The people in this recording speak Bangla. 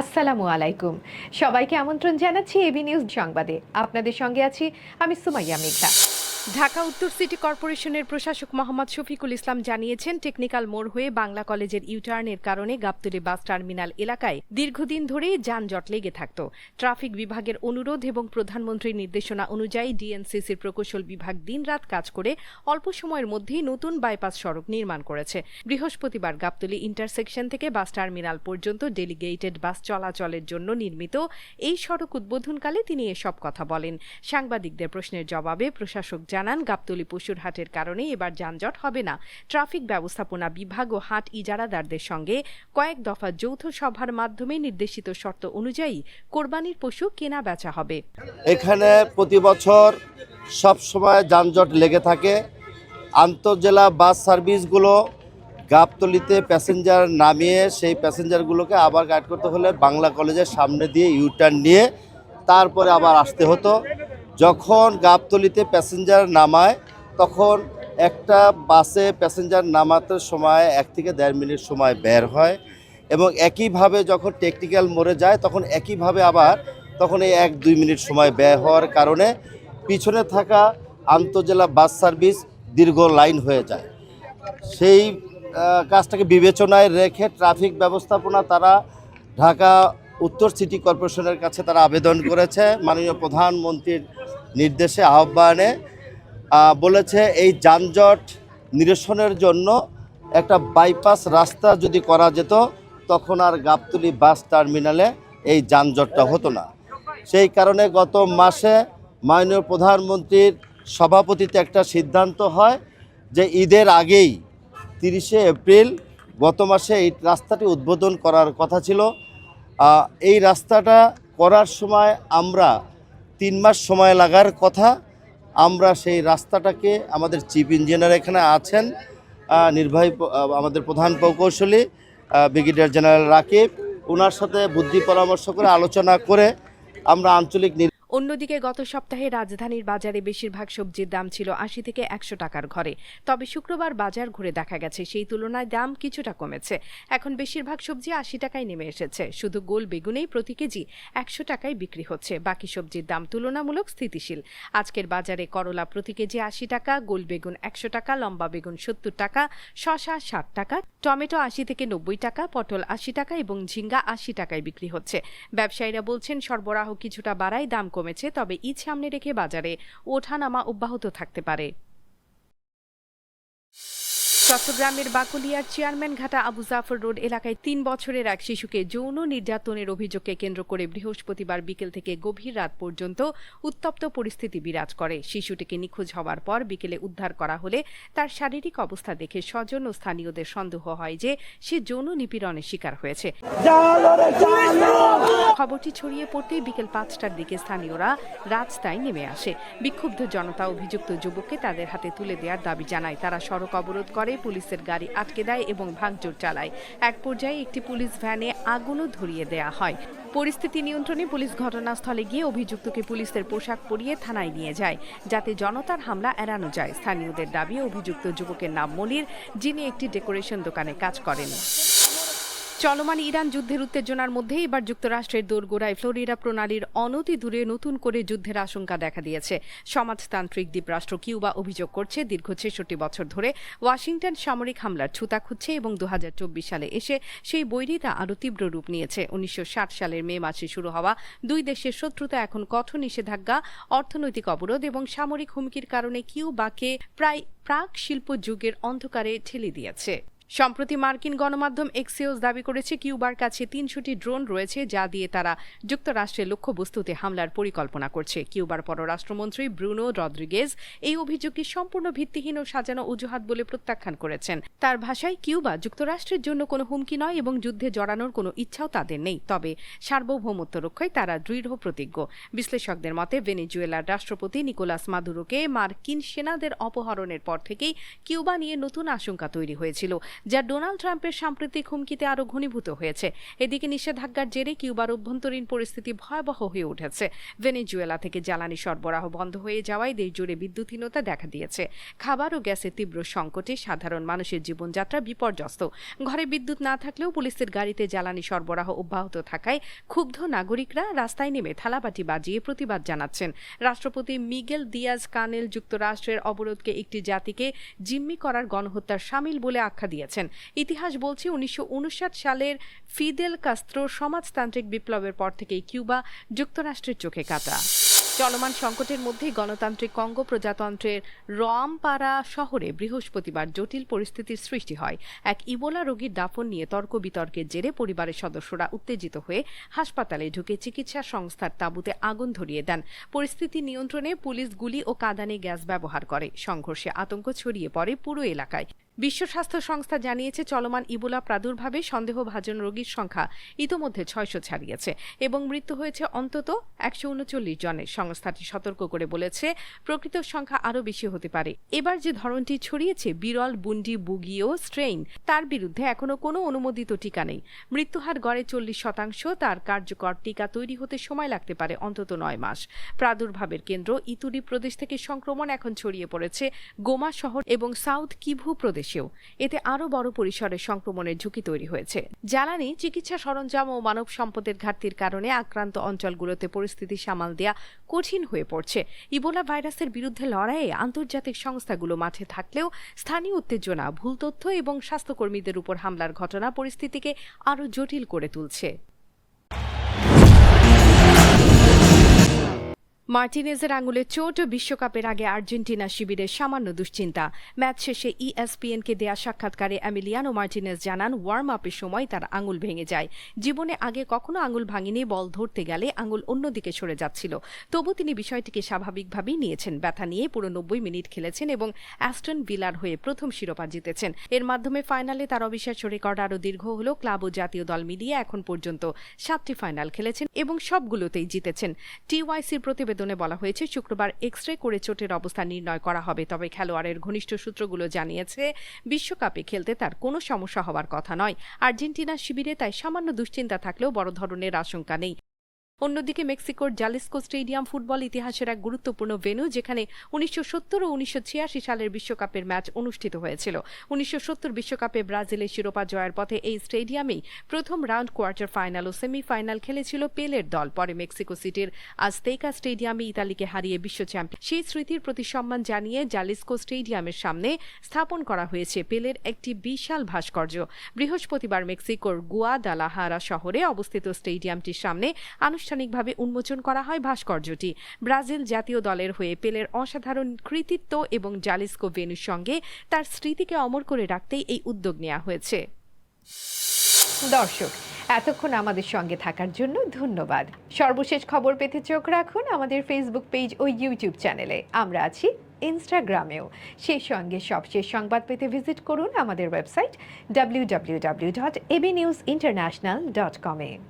আসসালামু আলাইকুম। সবাইকে আমন্ত্রণ জানাচ্ছি এবি নিউজ সংবাদে। আপনাদের সঙ্গে আছি আমি সুমাইয়া মেঘা। ঢাকা উত্তর সিটি কর্পোরেশনের প্রশাসক মোহাম্মদ শফিকুল ইসলাম জানিয়েছেন, টেকনিক্যাল মোড় হয়ে বাংলা কলেজের ইউটার্নের কারণে গাবতলী বাস টার্মিনাল এলাকায় দীর্ঘদিন ধরেই যানজট লেগে থাকত। ট্রাফিক বিভাগের অনুরোধ এবং প্রধানমন্ত্রীর নির্দেশনা অনুযায়ী ডিএনসিসির প্রকৌশল বিভাগ দিনরাত কাজ করে অল্প সময়ের মধ্যেই নতুন বাইপাস সড়ক নির্মাণ করেছে। বৃহস্পতিবার গাবতলী ইন্টারসেকশন থেকে বাস টার্মিনাল পর্যন্ত ডেলিগেটেড বাস চলাচলের জন্য নির্মিত এই সড়ক উদ্বোধনকালে তিনি এসব কথা বলেন। সাংবাদিকদের প্রশ্নের জবাবে প্রশাসক জানান, গাবতলী পশুর হাটের কারণে এবার যানজট হবে না। ট্রাফিক ব্যবস্থাপনা বিভাগ ও হাট ইজারাদারদের সঙ্গে কয়েক দফা যৌথ সভার মাধ্যমে নির্দেশিত শর্ত অনুযায়ী কোরবানির পশু কেনা বেচা হবে। এখানে প্রতি বছর সব সময় যানজট লেগে থাকে। আন্তঃজেলা বাস সার্ভিসগুলো গাবতলীতে প্যাসেঞ্জার নামিয়ে সেই প্যাসেঞ্জারগুলোকে আবার গাইড করতে হলে বাংলা কলেজের সামনে দিয়ে ইউটার্ন নিয়ে তারপরে আবার আসতে হতো। যখন গাবতলীতে প্যাসেঞ্জার নামায় তখন একটা বাসে প্যাসেঞ্জার নামাতে সময় 1 থেকে 1.5 মিনিট সময় বের হয়, এবং একইভাবে যখন টেকনিক্যাল মোড়ে যায় তখন একইভাবে আবার তখন এই 1-2 মিনিট সময় ব্যয় হওয়ার কারণে পিছনে থাকা আন্তঃজেলা বাস সার্ভিস দীর্ঘ লাইন হয়ে যায়। সেই কাজটাকে বিবেচনায় রেখে ট্রাফিক ব্যবস্থাপনা তারা ঢাকা উত্তর সিটি কর্পোরেশনের কাছে তারা আবেদন করেছে। মাননীয় প্রধানমন্ত্রীর নির্দেশে আহ্বানে বলেছে এই যানজট নিরসনের জন্য একটা বাইপাস রাস্তা যদি করা যেত তখন আর গাবতলী বাস টার্মিনালে এই যানজটটা হতো না। সেই কারণে গত মাসে মাননীয় প্রধানমন্ত্রীর সভাপতিত্বে একটা সিদ্ধান্ত হয় যে ঈদের আগেই 30শে এপ্রিল গত মাসে এই রাস্তাটি উদ্বোধন করার কথা ছিল। এই রাস্তাটা করার সময় আমরা 3 মাস সময় লাগার কথা। আমরা সেই রাস্তাটাকে আমাদের চিফ ইঞ্জিনিয়ার এখানে আছেন, নির্বাহী আমাদের প্রধান প্রকৌশলী ব্রিগেডিয়ার জেনারেল রাকিব, ওনার সাথে বুদ্ধি পরামর্শ করে আলোচনা করে আমরা আঞ্চলিক। অন্যদিকে গত সপ্তাহে রাজধানীর বাজারে বেশিরভাগ সবজির দাম ছিল 80 থেকে 100 টাকার ঘরে। তবে শুক্রবার বাজার ঘুরে দেখা গেছে সেই তুলনায় দাম কিছুটা কমেছে। এখন বেশিরভাগ সবজি 80 টাকায় নেমে এসেছে। শুধু গোল বেগুনেই প্রতি কেজি 100 টাকায় বিক্রি হচ্ছে। বাকি সবজির দাম তুলনামূলক স্থিতিশীল। আজকের বাজারে করলা প্রতি কেজি 80 টাকা, গোল বেগুন 100 টাকা, লম্বা বেগুন 70 টাকা, শসা 60 টাকা, টমেটো 80 থেকে 90 টাকা, পটল 80 টাকা এবং ঝিঙ্গা 80 টাকায় বিক্রি হচ্ছে। ব্যবসায়ীরা বলছেন সরবরাহ কিছুটা বাড়ায় দাম কমেছে, তবে ঈদ সামনে রেখে বাজারে ওঠানামা অব্যাহত থাকতে পারে। চট্টগ্রামের বাকলিয়ার চেয়ারম্যানঘাটা আবু জাফর রোড এলাকায় 3 বছরের এক শিশুকে যৌন নির্যাতনের অভিযোগকে কেন্দ্র করে বৃহস্পতিবার বিকেল থেকে গভীর রাত পর্যন্ত উত্তপ্ত পরিস্থিতি বিরাজ করে। শিশুটিকে নিখোঁজ হওয়ার পর বিকেলে উদ্ধার করা হলে তার শারীরিক অবস্থা দেখে স্বজন ও স্থানীয়দের সন্দেহ হয় যে সে যৌন নিপীড়নের শিকার হয়েছে। খবরটি ছড়িয়ে পড়তেই বিকেল 5টার দিকে স্থানীয়রা রাস্তায় নেমে আসে। বিক্ষুব্ধ জনতা অভিযুক্ত যুবককে তাদের হাতে তুলে দেওয়ার দাবি জানায়। তারা সড়ক অবরোধ করে, পুলিশের গাড়ি আটকে দেয় এবং ভাঙচুর চালায়। এক পর্যায়ে একটি পুলিশ ভ্যানে আগুনও ধরিয়ে দেয়া হয়। পরিস্থিতি নিয়ন্ত্রণে পুলিশ ঘটনাস্থলে গিয়ে অভিযুক্তকে পুলিশের পোশাক পরিয়ে থানায় নিয়ে যায়, যাতে জনতার হামলা এড়ানো যায়। স্থানীয়দের দাবি, অভিযুক্ত যুবকের নাম মনির, যিনি একটি ডেকোরেশন দোকানে কাজ করেন। চলমান ইরান যুদ্ধের উত্তেজনার মধ্যে এবার যুক্তরাষ্ট্রের দোরগোড়ায় ফ্লোরিডা প্রণালীর অনতি দূরে নতুন করে যুদ্ধের আশঙ্কা দেখা দিয়েছে। সমাজতান্ত্রিক দ্বীপরাষ্ট্র কিউবা অভিযোগ করছে দীর্ঘ 66 বছর ধরে ওয়াশিংটন সামরিক হামলার ছুতা খুঁজছে এবং 2024 সালে এসে সেই বৈরিতা আরও তীব্র রূপ নিয়েছে। 1960 সালের মে মাসে শুরু হওয়া দুই দেশের শত্রুতা এখন কঠোর নিষেধাজ্ঞা, অর্থনৈতিক অবরোধ এবং সামরিক হুমকির কারণে কিউবাকে প্রায় প্রাক শিল্প যুগের অন্ধকারে ঠেলে দিয়েছে। সম্প্রতি মার্কিন গণমাধ্যম এক্সিওস দাবি করেছে কিউবার কাছে 300টি ড্রোন রয়েছে, যা দিয়ে তারা যুক্তরাষ্ট্রের লক্ষ্যবস্তুতে হামলার পরিকল্পনা করছে। কিউবার পররাষ্ট্রমন্ত্রী ব্রুনো রদ্রিগেজ এই অভিযোগটি সম্পূর্ণ ভিত্তিহীন ও সাজানো অজুহাত বলে প্রত্যাখ্যান করেছেন। তার ভাষায়, কিউবা যুক্তরাষ্ট্রের জন্য কোনো হুমকি নয় এবং যুদ্ধে জড়ানোর কোনো ইচ্ছাও তাদের নেই, তবে সার্বভৌমত্ব রক্ষায় তারা দৃঢ় প্রতিজ্ঞ। বিশ্লেষকদের মতে ভেনেজুয়েলার রাষ্ট্রপতি নিকোলাস মাদুরোকে মার্কিন সেনাদের অপহরণের পর থেকেই কিউবা নিয়ে নতুন আশঙ্কা তৈরি হয়েছিল। যা ডোনাল্ড ট্রাম্পের সাম্প্রতিক হুমকিতে আরও ঘনীভূত হয়েছে। এদিকে নিষেধাজ্ঞার জেরে কিউবার অভ্যন্তরীণ পরিস্থিতি ভয়াবহ হয়ে উঠেছে। ভেনেজুয়েলা থেকে জ্বালানি সরবরাহ বন্ধ হয়ে যাওয়ায় দেশ জুড়ে বিদ্যুৎহীনতা দেখা দিয়েছে। খাবার ও গ্যাসের তীব্র সংকটে সাধারণ মানুষের জীবনযাত্রা বিপর্যস্ত। ঘরে বিদ্যুৎ না থাকলেও পুলিশের গাড়িতে জ্বালানি সরবরাহ অব্যাহত থাকায় ক্ষুব্ধ নাগরিকরা রাস্তায় নেমে থালাবাটি বাজিয়ে প্রতিবাদ জানাচ্ছেন। রাষ্ট্রপতি মিগেল দিয়াজ কানেল যুক্তরাষ্ট্রের অবরোধকে একটি জাতিকে জিম্মি করার গণহত্যার শামিল বলে আখ্যা দিয়েছেন। ইতিহাস বলছে 1959 সালের ফিদেল কাস্ত্রোর সমাজতান্ত্রিক বিপ্লবের পর থেকেই কিউবা যুক্তরাষ্ট্রের চোখে কাটা। চলমান সংকটের মধ্যেই গণতান্ত্রিক কঙ্গো প্রজাতন্ত্রের রোয়ামপারা শহরে বৃহস্পতিবার জটিল পরিস্থিতির সৃষ্টি হয়। এক ইবোলা রোগীর দাফন নিয়ে তর্ক বিতর্কের জেরে পরিবারের সদস্যরা উত্তেজিত হয়ে হাসপাতালে ঢুকে চিকিৎসা সংস্থার তাঁবুতে আগুন ধরিয়ে দেন। পরিস্থিতি নিয়ন্ত্রণে পুলিশ গুলি ও কাঁদানে গ্যাস ব্যবহার করে। সংঘর্ষে আতঙ্ক ছড়িয়ে পড়ে পুরো এলাকায়। বিশ্ব স্বাস্থ্য সংস্থা জানিয়েছে চলমান ইবোলা প্রাদুর্ভাবে সন্দেহভাজন রোগীর সংখ্যা ইতোমধ্যে 600 ছাড়িয়েছে এবং মৃত্যু হয়েছে অন্তত 139 জনের। সংস্থাটি সতর্ক করে বলেছে প্রকৃত সংখ্যা আরও বেশি হতে পারে। এবার যে ধরনটি ছড়িয়েছে বিরল বুন্ডি বুগিও স্ট্রেইন, তার বিরুদ্ধে এখনো কোনো অনুমোদিত টিকা নেই। মৃত্যুহার গড়ে 40%। তার কার্যকর টিকা তৈরি হতে সময় লাগতে পারে অন্তত 9 মাস। প্রাদুর্ভাবের কেন্দ্র ইতুরি প্রদেশ থেকে সংক্রমণ এখন ছড়িয়ে পড়েছে গোমা শহর এবং সাউথ কিভু প্রদেশেও। এতে আরও বড় পরিসরে সংক্রমণের ঝুঁকি তৈরি হয়েছে। জ্বালানি, চিকিৎসা সরঞ্জাম ও মানব সম্পদের ঘাটতির কারণে আক্রান্ত অঞ্চলগুলোতে পরিস্থিতি সামাল দেয়া কঠিন হয়ে পড়ছে। ইবোলা ভাইরাসের বিরুদ্ধে লড়াইয়ে আন্তর্জাতিক সংস্থাগুলো মাঠে থাকলেও স্থানীয় উত্তেজনা, ভুল তথ্য এবং স্বাস্থ্যকর্মীদের উপর হামলার ঘটনা পরিস্থিতিকে আরও জটিল করে তুলছে। মার্টিনেজের আঙুলে চোট, বিশ্বকাপের আগে আর্জেন্টিনা শিবিরের সামান্য দুশ্চিন্তা। ম্যাচ শেষে ইএসপিএনকে দেয়া সাক্ষাৎকারে এমিলিয়ানো মার্টিনেজ জানান, ওয়ার্ম আপের সময় তার আঙুল ভেঙে যায়। জীবনে আগে কখনো আঙুল ভাঙেনি। বল ধরতে গেলে আঙুল অন্যদিকে সরে যাচ্ছিল। তবু তিনি বিষয়টিকে স্বাভাবিকভাবেই নিয়েছেন। ব্যথা নিয়ে পুরো 90 মিনিট খেলেছেন এবং অ্যাস্টন ভিলার হয়ে প্রথম শিরোপা জিতেছেন। এর মাধ্যমে ফাইনালে তার অবিশ্বাস্য রেকর্ড আরও দীর্ঘ হল। ক্লাব ও জাতীয় দল মিলিয়ে এখন পর্যন্ত 7টি ফাইনাল খেলেছেন এবং সবগুলোতেই জিতেছেন। টিওয়াইসির প্রতিবেদনে বলা হয়েছে, শুক্রবার এক্স-রে করে চোটের অবস্থা নির্ণয় করা হবে। তবে খেলোয়াড়ের ঘনিষ্ঠ সূত্রগুলো জানিয়েছে বিশ্বকাপে খেলতে তার কোনো সমস্যা হওয়ার কথা নয়। আর্জেন্টিনা শিবিরে তাই সামান্য দুশ্চিন্তা থাকলেও বড় ধরনের আশঙ্কা নেই। অন্যদিকে মেক্সিকোর জালিস্কো স্টেডিয়াম ফুটবল ইতিহাসের এক গুরুত্বপূর্ণ ভেন্যু, যেখানে 1970 ও 1986 সালের বিশ্বকাপের ম্যাচ অনুষ্ঠিত হয়েছিল। 1970 বিশ্বকাপে ব্রাজিলের শিরোপা জয়ের পথে এই স্টেডিয়ামেই প্রথম রাউন্ড, কোয়ার্টার ফাইনাল ও সেমিফাইনাল খেলেছিল পেলের দল। পরে মেক্সিকো সিটির আজতেকা স্টেডিয়ামে ইতালিকে হারিয়ে বিশ্ব চ্যাম্পিয়ন। সেই স্মৃতির প্রতি সম্মান জানিয়ে জালিস্কো স্টেডিয়ামের সামনে স্থাপন করা হয়েছে পেলের একটি বিশাল ভাস্কর্য। বৃহস্পতিবার মেক্সিকোর গুয়াদালাহারা শহরে অবস্থিত স্টেডিয়ামটির সামনে আনুষ্ঠানিকভাবে উন্মোচন করা হয় ভাস্কর্যটি। ব্রাজিল জাতীয় দলের হয়ে পেলের অসাধারণ কৃতিত্ব এবং জালিস্কো ভেন্যুর সঙ্গে তার স্মৃতিকে অমর করে রাখতেই এই উদ্যোগ নেওয়া হয়েছে। দর্শক, এতক্ষণ আমাদের সঙ্গে থাকার জন্য ধন্যবাদ। সর্বশেষ খবর পেতে চোখ রাখুন আমাদের ফেসবুক পেজ ও ইউটিউব চ্যানেলে। আমরা আছি ইনস্টাগ্রামেও। সেই সঙ্গে সবশেষ সংবাদ পেতে ভিজিট করুন আমাদের ওয়েবসাইট www.abnewsinternational.com-এ।